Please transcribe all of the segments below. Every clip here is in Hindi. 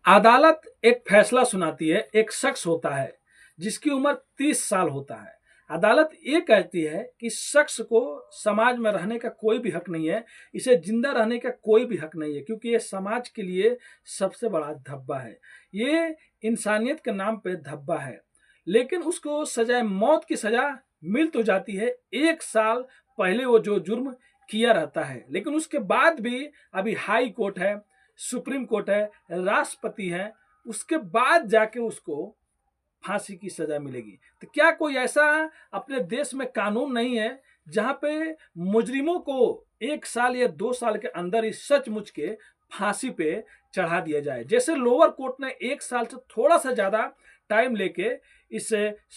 अदालत एक फैसला सुनाती है। एक शख्स होता है जिसकी उम्र 30 साल होता है। अदालत ये कहती है कि शख्स को समाज में रहने का कोई भी हक नहीं है, इसे जिंदा रहने का कोई भी हक नहीं है, क्योंकि ये समाज के लिए सबसे बड़ा धब्बा है। ये इंसानियत के नाम पे धब्बा है। लेकिन उसको सजाए मौत की सजा मिल तो जाती है 1 साल पहले वो जो जुर्म किया रहता है, लेकिन उसके बाद भी अभी हाई कोर्ट है, सुप्रीम कोर्ट है, राष्ट्रपति है, उसके बाद जाके उसको फांसी की सजा मिलेगी। तो क्या कोई ऐसा अपने देश में कानून नहीं है जहां पे मुजरिमों को 1 साल या 2 साल के अंदर ही सचमुच के फांसी पे चढ़ा दिया जाए? जैसे लोअर कोर्ट ने 1 साल से थोड़ा सा ज्यादा टाइम लेके इस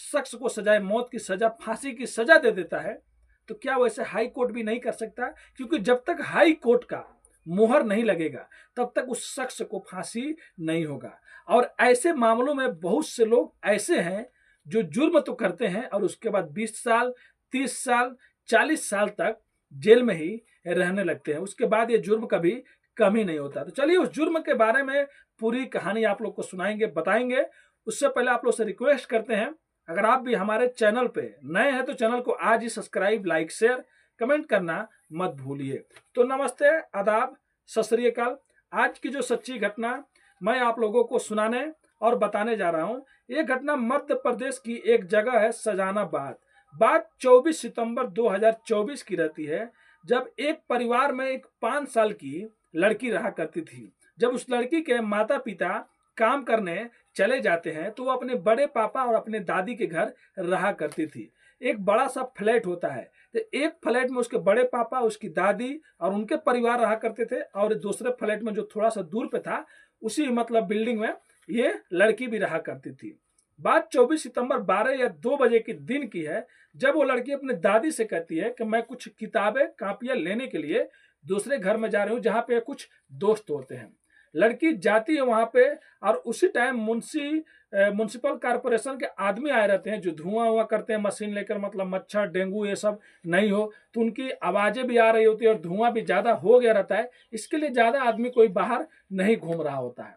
शख्स को सजाए मौत की सजा, फांसी की सजा दे देता है, तो क्या वैसे हाई कोर्ट भी नहीं कर सकता? क्योंकि जब तक हाई कोर्ट का मुहर नहीं लगेगा तब तक उस शख्स को फांसी नहीं होगा। और ऐसे मामलों में बहुत से लोग ऐसे हैं जो जुर्म तो करते हैं और उसके बाद 20 साल, 30 साल, 40 साल तक जेल में ही रहने लगते हैं। उसके बाद ये जुर्म कभी कम ही नहीं होता। तो चलिए उस जुर्म के बारे में पूरी कहानी आप लोग को सुनाएंगे, बताएंगे। उससे पहले आप लोग से रिक्वेस्ट करते हैं, अगर आप भी हमारे चैनल पे नए हैं तो चैनल को आज ही सब्सक्राइब, लाइक, शेयर, कमेंट करना मत भूलिए। तो नमस्ते, आदाब, सत श्री अकाल। आज की जो सच्ची घटना मैं आप लोगों को सुनाने और बताने जा रहा हूं, ये घटना मध्य प्रदेश की एक जगह है सजानाबाद। बात 24 सितंबर 2024 की रहती है, जब एक परिवार में एक 5 साल की लड़की रहा करती थी। जब उस लड़की के माता पिता काम करने चले जाते हैं तो वो अपने बड़े पापा और अपने दादी के घर रहा करती थी। एक बड़ा सा फ्लैट होता है, तो एक फ्लैट में उसके बड़े पापा, उसकी दादी और उनके परिवार रहा करते थे, और दूसरे फ्लैट में जो थोड़ा सा दूर पे था, उसी मतलब बिल्डिंग में ये लड़की भी रहा करती थी। बात 24 सितंबर 12 या 2 बजे के दिन की है, जब वो लड़की अपने दादी से कहती है कि मैं कुछ किताबें कापियां लेने के लिए दूसरे घर में जा रही हूँ जहाँ पे कुछ दोस्त होते हैं। लड़की जाती है वहां पे, और उसी टाइम म्युनिसिपल कॉर्पोरेशन के आदमी आए रहते हैं जो धुआं हुआ करते हैं मशीन लेकर, मतलब मच्छर, डेंगू ये सब नहीं हो। तो उनकी आवाजें भी आ रही होती है और धुआं भी ज्यादा हो गया रहता है, इसके लिए ज्यादा आदमी कोई बाहर नहीं घूम रहा होता है।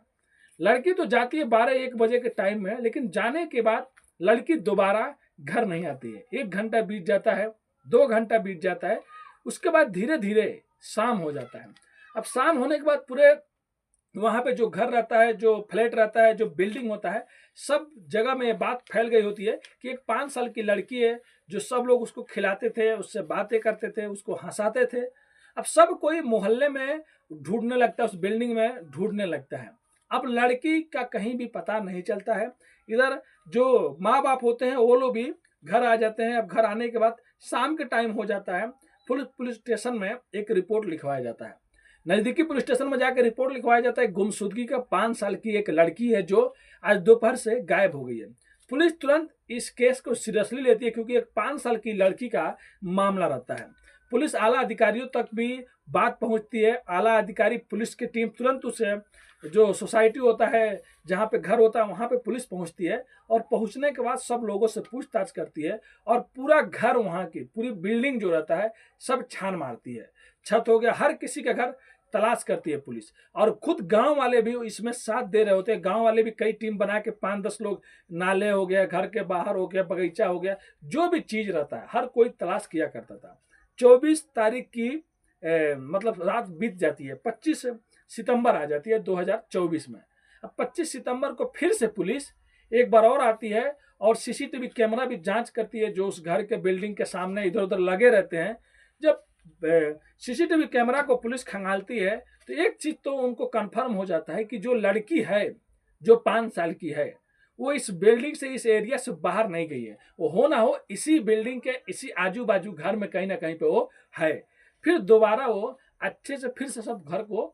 लड़की तो जाती है 12-1 बजे के टाइम में, लेकिन जाने के बाद लड़की दोबारा घर नहीं आती है। 1 घंटा बीत जाता है, 2 घंटा बीत जाता है, उसके बाद धीरे धीरे शाम हो जाता है। अब शाम होने के बाद पूरे वहां पे जो घर रहता है, जो फ्लैट रहता है, जो बिल्डिंग होता है, सब जगह में ये बात फैल गई होती है कि एक 5 साल की लड़की है, जो सब लोग उसको खिलाते थे, उससे बातें करते थे, उसको हंसाते थे। अब सब कोई मोहल्ले में ढूंढने लगता है, उस बिल्डिंग में ढूंढने लगता है। अब लड़की का कहीं भी पता नहीं चलता है। इधर जो माँ बाप होते हैं वो लोग भी घर आ जाते हैं। अब घर आने के बाद शाम के टाइम हो जाता है, पुलिस स्टेशन में एक रिपोर्ट लिखवाया जाता है। नजदीकी पुलिस स्टेशन में जाकर रिपोर्ट लिखवाया जाता है, गुमशुदगी का 5 साल की एक लड़की है जो आज दोपहर से गायब हो गई है। पुलिस तुरंत इस केस को सीरियसली लेती है, क्योंकि एक 5 साल की लड़की का मामला रहता है। पुलिस आला अधिकारियों तक भी बात पहुंचती है। आला अधिकारी, पुलिस की टीम तुरंत उसे जो सोसाइटी होता है, जहाँ पे घर होता है, वहां पे पुलिस पहुंचती है, और पहुंचने के बाद सब लोगों से पूछताछ करती है, और पूरा घर, वहां की पूरी बिल्डिंग जो रहता है, सब छान मारती है। छत हो गया, हर किसी का घर तलाश करती है पुलिस। और खुद गांव वाले भी इसमें साथ दे रहे होते हैं। गांव वाले भी कई टीम बना के 5-10 लोग, नाले हो गया, घर के बाहर हो गया, बगीचा हो गया, जो भी चीज रहता है हर कोई तलाश किया करता था। 24 तारीख की मतलब रात बीत जाती है, 25 सितंबर आ जाती है 2024 में। अब 25 सितंबर को फिर से पुलिस एक बार और आती है और सीसीटीवी कैमरा भी जांच करती है, जो उस घर के बिल्डिंग के सामने इधर उधर लगे रहते हैं। जब सीसीटीवी कैमरा को पुलिस खंगालती है तो एक चीज तो उनको कंफर्म हो जाता है कि जो लड़की है, जो 5 साल की है, वो इस बिल्डिंग से, इस एरिया से बाहर नहीं गई है। वो हो ना हो इसी बिल्डिंग के, इसी आजू बाजू घर में कहीं ना कहीं पे वो है। फिर दोबारा वो अच्छे से फिर से सब घर को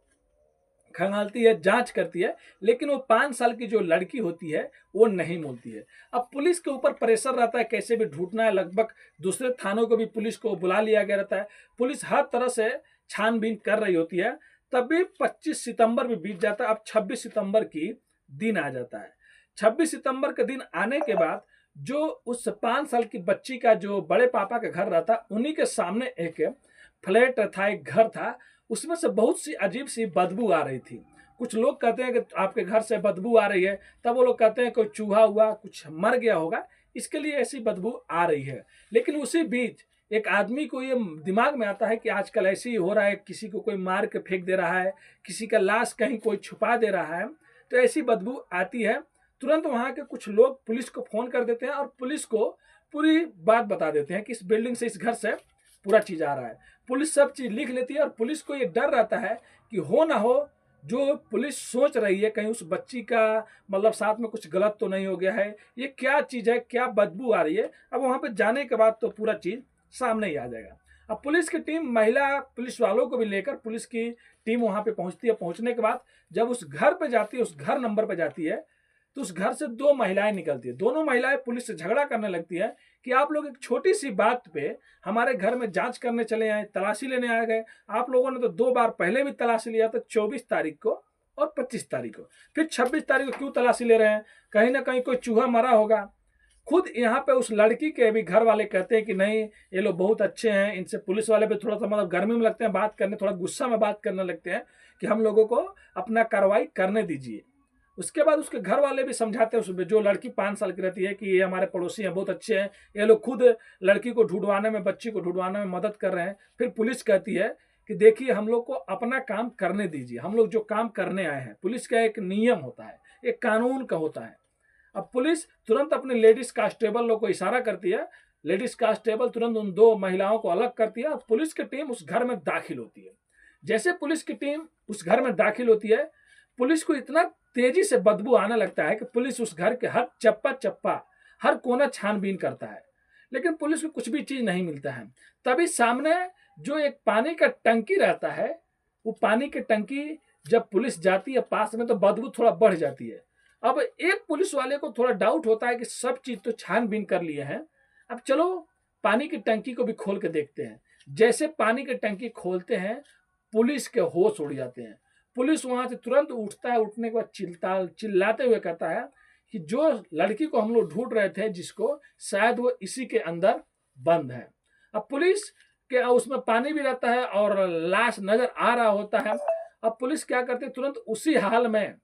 खंगालती है, जांच करती है, लेकिन वो 5 साल की जो लड़की होती है वो नहीं मिलती है। अब पुलिस के ऊपर प्रेशर रहता है, कैसे भी ढूंढना है। लगभग दूसरे थानों को भी पुलिस को बुला लिया गया रहता है। पुलिस हर तरह से छानबीन कर रही होती है। तब भी 25 सितंबर भी बीत जाता है। अब 26 सितंबर की दिन आ जाता है। 26 सितंबर के दिन आने के बाद जो उस 5 साल की बच्ची का जो बड़े पापा का घर रहता, उन्हीं के सामने एक फ्लैट था, एक घर था, उसमें से बहुत सी अजीब सी बदबू आ रही थी। कुछ लोग कहते हैं कि आपके घर से बदबू आ रही है, तब वो लोग कहते हैं कोई चूहा हुआ, कुछ मर गया होगा, इसके लिए ऐसी बदबू आ रही है। लेकिन उसी बीच एक आदमी को ये दिमाग में आता है कि आजकल ऐसे ही हो रहा है, किसी को कोई मार के फेंक दे रहा है, किसी का लाश कहीं कोई छुपा दे रहा है, तो ऐसी बदबू आती है। तुरंत वहाँ के कुछ लोग पुलिस को फोन कर देते हैं और पुलिस को पूरी बात बता देते हैं कि इस बिल्डिंग से, इस घर से पूरा चीज आ रहा है। पुलिस सब चीज लिख लेती है और पुलिस को ये डर रहता है कि हो ना हो जो पुलिस सोच रही है, कहीं उस बच्ची का मतलब साथ में कुछ गलत तो नहीं हो गया है, ये क्या चीज है, क्या बदबू आ रही है। अब वहां पे जाने के बाद तो पूरा चीज सामने ही आ जाएगा। अब पुलिस की टीम महिला पुलिस वालों को भी लेकर पुलिस की टीम वहां पे पहुंचती है। पहुंचने के बाद जब उस घर पे जाती है, उस घर नंबर पे जाती है, तो उस घर से दो महिलाएं निकलती है। दोनों महिलाएं पुलिस से झगड़ा करने लगती है कि आप लोग एक छोटी सी बात पे हमारे घर में जांच करने चले आए, तलाशी लेने आ गए। आप लोगों ने तो 2 बार पहले भी तलाशी लिया था, 24 तारीख को और 25 तारीख को, फिर 26 तारीख को क्यों तलाशी ले रहे हैं? कहीं ना कहीं कोई चूहा मरा होगा। खुद यहाँ पे उस लड़की के भी घर वाले कहते हैं कि नहीं, ये लोग बहुत अच्छे हैं, इनसे पुलिस वाले भी थोड़ा सा मतलब गर्मी में लगते हैं बात करने, थोड़ा गुस्सा में बात करने लगते हैं कि हम लोगों को अपना कार्रवाई करने दीजिए। उसके बाद उसके घर वाले भी समझाते हैं उसमें, जो लड़की 5 साल की रहती है, कि ये हमारे पड़ोसी हैं, बहुत अच्छे हैं, ये लोग खुद लड़की को ढूंढवाने में, बच्ची को ढूंढवाने में मदद कर रहे हैं। फिर पुलिस कहती है कि देखिए हम लोग को अपना काम करने दीजिए, हम लोग जो काम करने आए हैं। पुलिस का एक नियम होता है, एक कानून का होता है। अब पुलिस तुरंत अपने लेडीज कांस्टेबल लोग को इशारा करती है, लेडीज कांस्टेबल तुरंत उन 2 महिलाओं को अलग करती है और पुलिस की टीम उस घर में दाखिल होती है। जैसे पुलिस की टीम उस घर में दाखिल होती है, पुलिस को इतना तेजी से बदबू आने लगता है कि पुलिस उस घर के हर चप्पा चप्पा, हर कोना छानबीन करता है, लेकिन पुलिस को कुछ भी चीज नहीं मिलता है। तभी सामने जो एक पानी का टंकी रहता है, वो पानी की टंकी जब पुलिस जाती है पास में, तो बदबू थोड़ा बढ़ जाती है। अब एक पुलिस वाले को थोड़ा डाउट होता है कि सब चीज तो छानबीन कर लिए हैं, अब चलो पानी की टंकी को भी खोल के देखते हैं। जैसे पानी की टंकी खोलते हैं, पुलिस के होश उड़ जाते हैं। पुलिस वहां से तुरंत उठता है, उठने के बाद चिल्लाते हुए कहता है कि जो लड़की को हम लोग ढूंढ रहे थे, जिसको, शायद वो इसी के अंदर बंद है। अब पुलिस के उसमें पानी भी रहता है और लाश नजर आ रहा होता है। अब पुलिस क्या करती है, तुरंत उसी हाल में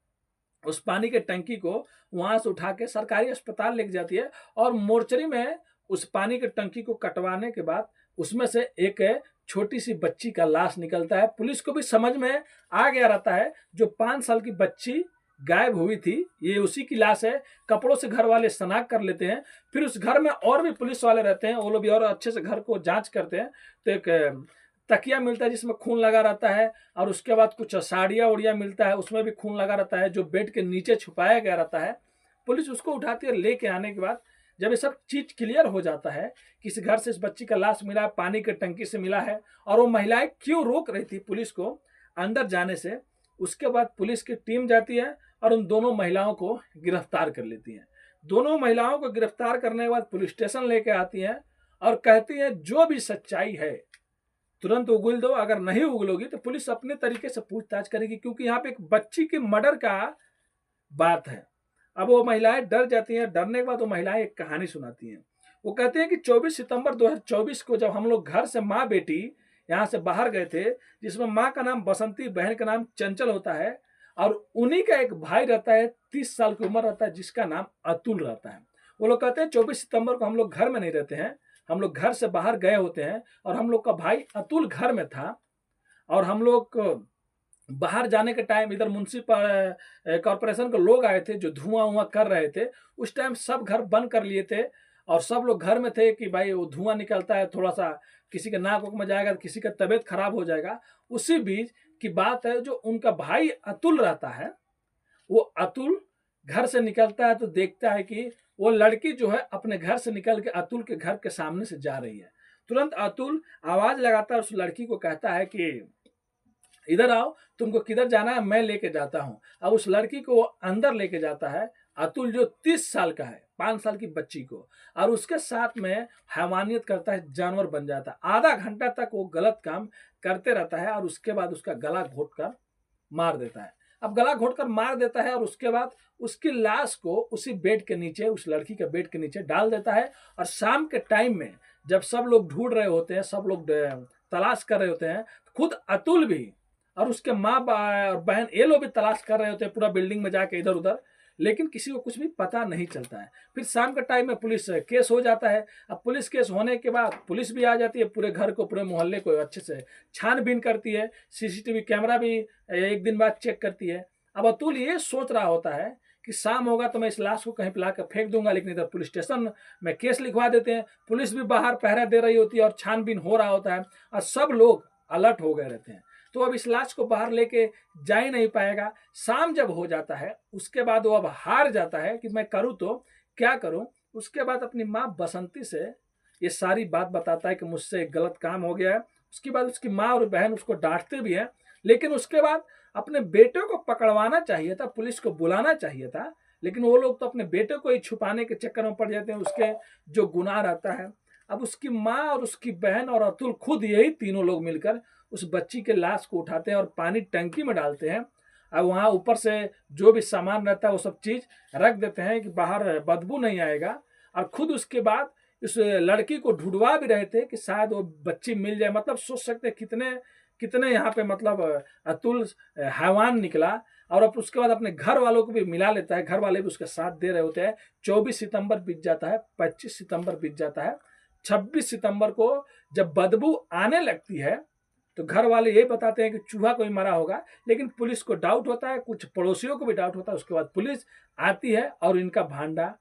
उस पानी के टंकी को वहां से उठा के सरकारी अस्पताल लेके जाती है और मोर्चरी में उस पानी के टंकी को कटवाने के बाद उसमें से एक छोटी सी बच्ची का लाश निकलता है। पुलिस को भी समझ में आ गया रहता है, जो 5 साल की बच्ची गायब हुई थी, ये उसी की लाश है। कपड़ों से घर वाले शनाख्त कर लेते हैं। फिर उस घर में और भी पुलिस वाले रहते हैं, वो लोग भी और अच्छे से घर को जांच करते हैं। तो एक तकिया मिलता है जिसमें खून लगा रहता है, और उसके बाद कुछ साड़ियाँ उड़िया मिलता है, उसमें भी खून लगा रहता है, जो बेड के नीचे छुपाया गया रहता है। पुलिस उसको उठाती है। लेके आने के बाद जब ये सब चीज क्लियर हो जाता है कि इस घर से इस बच्ची का लाश मिला है, पानी की टंकी से मिला है, और वो महिलाएं क्यों रोक रही थी पुलिस को अंदर जाने से, उसके बाद पुलिस की टीम जाती है और उन दोनों महिलाओं को गिरफ्तार कर लेती है। दोनों महिलाओं को गिरफ्तार करने के बाद पुलिस स्टेशन लेके आती हैं और कहती हैं जो भी सच्चाई है तुरंत उगल दो, अगर नहीं उगलोगी तो पुलिस अपने तरीके से पूछताछ करेगी, क्योंकि यहाँ पे एक बच्ची के मर्डर का बात है। अब वो महिलाएं डर जाती हैं। डरने के बाद वो महिलाएं एक कहानी सुनाती हैं। वो कहते हैं कि 24 सितंबर 2024 को जब हम लोग घर से माँ बेटी यहाँ से बाहर गए थे, जिसमें माँ का नाम बसंती, बहन का नाम चंचल होता है, और उन्हीं का एक भाई रहता है, 30 साल की उम्र रहता है, जिसका नाम अतुल रहता है। वो लोग कहते हैं 24 सितंबर को हम लोग घर में नहीं रहते हैं, हम लोग घर से बाहर गए होते हैं, और हम लोग का भाई अतुल घर में था, और हम लोग बाहर जाने के टाइम इधर म्युनिसिपल कॉर्पोरेशन के लोग आए थे जो धुआं उआं कर रहे थे। उस टाइम सब घर बंद कर लिए थे और सब लोग घर में थे कि भाई वो धुआं निकलता है, थोड़ा सा किसी के नाक में जाएगा, किसी का तबीयत खराब हो जाएगा। उसी बीच की बात है, जो उनका भाई अतुल रहता है, वो अतुल घर से निकलता है तो देखता है कि वो लड़की जो है अपने घर से निकल के अतुल के घर के सामने से जा रही है। तुरंत अतुल आवाज लगाता है, उस लड़की को कहता है कि इधर आओ, तुमको किधर जाना है, मैं लेके जाता हूँ। अब उस लड़की को अंदर लेके जाता है अतुल, जो 30 साल का है, 5 साल की बच्ची को, और उसके साथ में हैवानियत करता है, जानवर बन जाता है। आधा घंटा तक वो गलत काम करते रहता है और उसके बाद उसका गला घोट कर मार देता है। अब गला घोट कर मार देता है और उसके बाद उसकी लाश को उसी बेड के नीचे, उस लड़की के बेड के नीचे डाल देता है। और शाम के टाइम में जब सब लोग ढूंढ रहे होते हैं, सब लोग तलाश कर रहे होते हैं, खुद अतुल भी और उसके माँ और बहन ये लोग भी तलाश कर रहे होते हैं पूरा बिल्डिंग में जाके इधर उधर, लेकिन किसी को कुछ भी पता नहीं चलता है। फिर शाम के टाइम में पुलिस केस हो जाता है। अब पुलिस केस होने के बाद पुलिस भी आ जाती है, पूरे घर को पूरे मोहल्ले को अच्छे से छानबीन करती है, सीसीटीवी कैमरा भी एक दिन बाद चेक करती है। अब अतुल ये सोच रहा होता है कि शाम होगा तो मैं इस लाश को कहीं पिला कर फेंक दूंगा, लेकिन इधर पुलिस स्टेशन में केस लिखवा देते हैं, पुलिस भी बाहर पहरा दे रही होती है और छानबीन हो रहा होता है और सब लोग अलर्ट हो गए रहते हैं। तो अब इस लाश को बाहर लेके जा ही नहीं पाएगा। शाम जब हो जाता है उसके बाद वो अब हार जाता है कि मैं करूँ तो क्या करूँ। उसके बाद अपनी माँ बसंती से ये सारी बात बताता है कि मुझसे एक गलत काम हो गया है। उसके बाद उसकी माँ और बहन उसको डांटते भी हैं, लेकिन उसके बाद अपने बेटे को पकड़वाना चाहिए था, पुलिस को बुलाना चाहिए था, लेकिन वो लोग तो अपने बेटे को ही छुपाने के चक्कर में पड़ जाते हैं, उसके जो गुनाह रहता है। अब उसकी माँ और उसकी बहन और अतुल खुद यही तीनों लोग मिलकर उस बच्ची के लाश को उठाते हैं और पानी टंकी में डालते हैं। अब वहाँ ऊपर से जो भी सामान रहता है वो सब चीज़ रख देते हैं कि बाहर बदबू नहीं आएगा। और खुद उसके बाद उस लड़की को ढूंढवा भी रहे थे कि शायद वो बच्ची मिल जाए। मतलब सोच सकते हैं कितने कितने यहाँ पे मतलब अतुल हैवान निकला। और अब उसके बाद अपने घर वालों को भी मिला लेता है, घर वाले भी उसका साथ दे रहे होते हैं। 24 सितंबर बीत जाता है, 25 सितंबर बीत जाता है, 26 सितंबर को जब बदबू आने लगती है तो घर वाले ये बताते हैं कि चूहा कोई मरा होगा, लेकिन पुलिस को डाउट होता है, कुछ पड़ोसियों को भी डाउट होता है। उसके बाद पुलिस आती है और इनका भांडा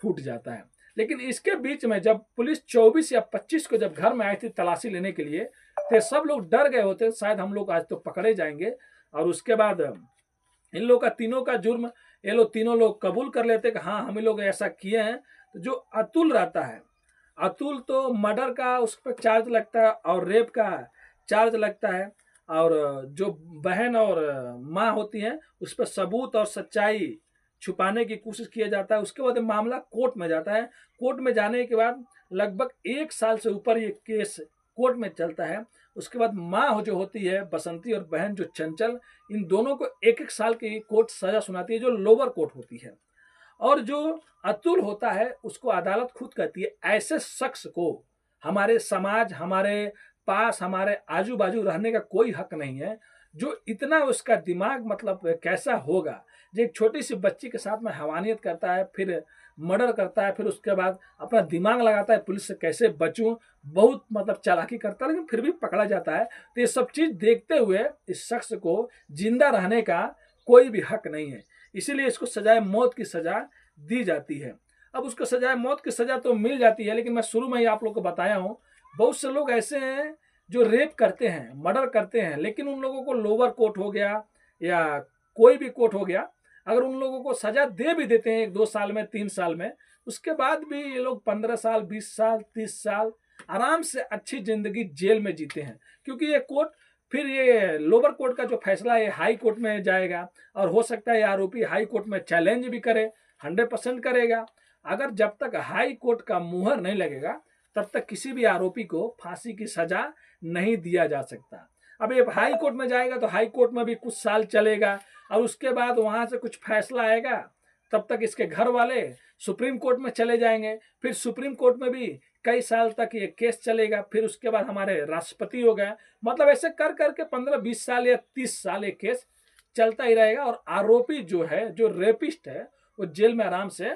फूट जाता है। लेकिन इसके बीच में जब पुलिस 24 या 25 को जब घर में आई थी तलाशी लेने के लिए, तो सब लोग डर गए होते, शायद हम लोग आज तो पकड़े जाएंगे। और उसके बाद इन लोग का तीनों का जुर्म ये लोग तीनों लोग कबूल कर लेते कि हाँ हम लोग ऐसा किए हैं। तो जो अतुल रहता है, अतुल तो मर्डर का उस पर चार्ज लगता है और रेप का चार्ज लगता है, और जो बहन और माँ होती हैं उस पर सबूत और सच्चाई छुपाने की कोशिश किया जाता है। उसके बाद मामला कोर्ट में जाता है। कोर्ट में जाने के बाद लगभग 1 साल से ऊपर ये केस कोर्ट में चलता है। उसके बाद माँ जो होती है बसंती और बहन जो चंचल, इन दोनों को 1-1 साल की कोर्ट सजा सुनाती है जो लोअर कोर्ट होती है। और जो अतुल होता है उसको अदालत खुद कहती है ऐसे शख्स को हमारे समाज, हमारे पास, हमारे आजू बाजू रहने का कोई हक नहीं है। जो इतना उसका दिमाग मतलब कैसा होगा, जो एक छोटी सी बच्ची के साथ में हैवानियत करता है, फिर मर्डर करता है, फिर उसके बाद अपना दिमाग लगाता है पुलिस से कैसे बचूं, बहुत मतलब चालाकी करता है, लेकिन फिर भी पकड़ा जाता है। तो ये सब चीज देखते हुए इस शख्स को जिंदा रहने का कोई भी हक नहीं है, इसीलिए इसको सजाए मौत की सजा दी जाती है। अब उसको सजाए मौत की सजा तो मिल जाती है, लेकिन मैं शुरू में ही आप लोग को बताया हूँ बहुत से लोग ऐसे हैं जो रेप करते हैं, मर्डर करते हैं, लेकिन उन लोगों को लोअर कोर्ट हो गया या कोई भी कोर्ट हो गया, अगर उन लोगों को सजा दे भी देते हैं 1-2 साल में, 3 साल में, उसके बाद भी ये लोग 15 साल, 20 साल, 30 साल आराम से अच्छी जिंदगी जेल में जीते हैं। क्योंकि ये कोर्ट फिर ये लोअर कोर्ट का जो फैसला है हाई कोर्ट में जाएगा, और हो सकता है आरोपी हाई कोर्ट में चैलेंज भी करे, 100% करेगा। अगर जब तक हाई कोर्ट का मुहर नहीं लगेगा तब तक किसी भी आरोपी को फांसी की सजा नहीं दिया जा सकता। अब ये हाई कोर्ट में जाएगा तो हाई कोर्ट में भी कुछ साल चलेगा, और उसके बाद वहां से कुछ फैसला आएगा, तब तक इसके घर वाले सुप्रीम कोर्ट में चले जाएंगे, फिर सुप्रीम कोर्ट में भी कई साल तक ये केस चलेगा, फिर उसके बाद हमारे राष्ट्रपति हो गए। मतलब ऐसे कर करके 15-20 साल या 30 साल ये केस चलता ही रहेगा, और आरोपी जो है, जो रेपिस्ट है, वो जेल में आराम से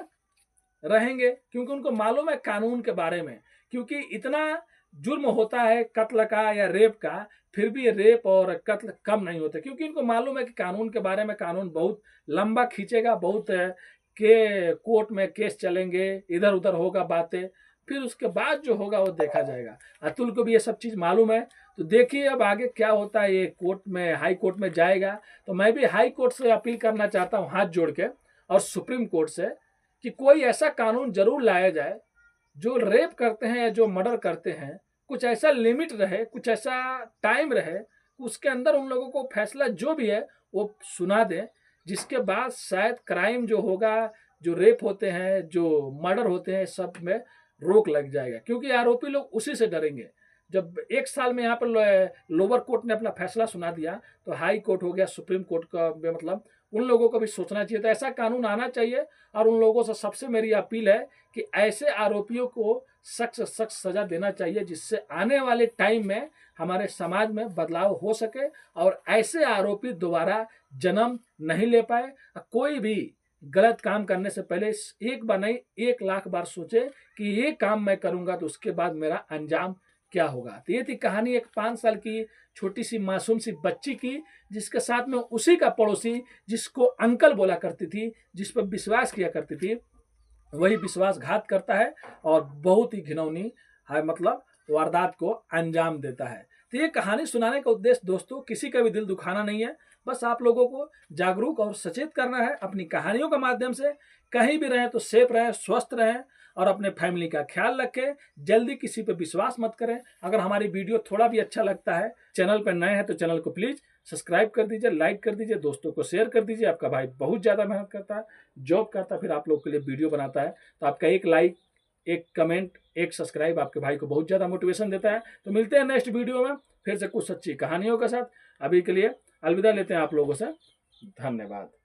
रहेंगे, क्योंकि उनको मालूम है कानून के बारे में। क्योंकि इतना जुर्म होता है कत्ल का या रेप का, फिर भी रेप और कत्ल कम नहीं होते, क्योंकि इनको मालूम है कि कानून के बारे में, कानून बहुत लंबा खींचेगा, बहुत के कोर्ट में केस चलेंगे, इधर उधर होगा बातें, फिर उसके बाद जो होगा वो देखा जाएगा। अतुल को भी ये सब चीज़ मालूम है। तो देखिए अब आगे क्या होता है। ये कोर्ट में, हाई कोर्ट में जाएगा, तो मैं भी हाई कोर्ट से अपील करना चाहता हूँ हाथ जोड़ के, और सुप्रीम कोर्ट से, कि कोई ऐसा कानून जरूर लाया जाए जो रेप करते हैं या जो मर्डर करते हैं, कुछ ऐसा लिमिट रहे, कुछ ऐसा टाइम रहे, उसके अंदर उन लोगों को फैसला जो भी है वो सुना दें, जिसके बाद शायद क्राइम जो होगा, जो रेप होते हैं, जो मर्डर होते हैं, सब में रोक लग जाएगा। क्योंकि आरोपी लोग उसी से डरेंगे। जब 1 साल में यहाँ पर लोअर कोर्ट ने अपना फैसला सुना दिया, तो हाई कोर्ट हो गया, सुप्रीम कोर्ट का मतलब उन लोगों को भी सोचना चाहिए। तो ऐसा कानून आना चाहिए, और उन लोगों से सबसे मेरी अपील है कि ऐसे आरोपियों को सख्त सख्त सजा देना चाहिए, जिससे आने वाले टाइम में हमारे समाज में बदलाव हो सके और ऐसे आरोपी दोबारा जन्म नहीं ले पाए। कोई भी गलत काम करने से पहले एक बार नहीं 1,00,000 बार सोचे कि ये काम मैं करूंगा तो उसके बाद मेरा अंजाम क्या होगा। तो ये थी कहानी एक 5 साल की छोटी सी मासूम सी बच्ची की, जिसके साथ में उसी का पड़ोसी जिसको अंकल बोला करती थी, जिस पर विश्वास किया करती थी, वही विश्वासघात करता है और बहुत ही घिनौनी है मतलब वारदात को अंजाम देता है। तो ये कहानी सुनाने का उद्देश्य दोस्तों किसी का भी दिल दुखाना नहीं है, बस आप लोगों को जागरूक और सचेत करना है। अपनी कहानियों के माध्यम से कहीं भी रहें तो सेफ रहें, स्वस्थ रहें और अपने फैमिली का ख्याल रखें। जल्दी किसी पर विश्वास मत करें। अगर हमारी वीडियो थोड़ा भी अच्छा लगता है, चैनल पर नए हैं तो चैनल को प्लीज़ सब्सक्राइब कर दीजिए, लाइक कर दीजिए, दोस्तों को शेयर कर दीजिए। आपका भाई बहुत ज़्यादा मेहनत करता है, जॉब करता है, फिर आप लोग के लिए वीडियो बनाता है, तो आपका एक लाइक, एक कमेंट, एक सब्सक्राइब आपके भाई को बहुत ज़्यादा मोटिवेशन देता है। तो मिलते हैं नेक्स्ट वीडियो में फिर से कुछ सच्ची कहानियों के साथ। अभी के लिए अलविदा लेते हैं आप लोगों से। धन्यवाद।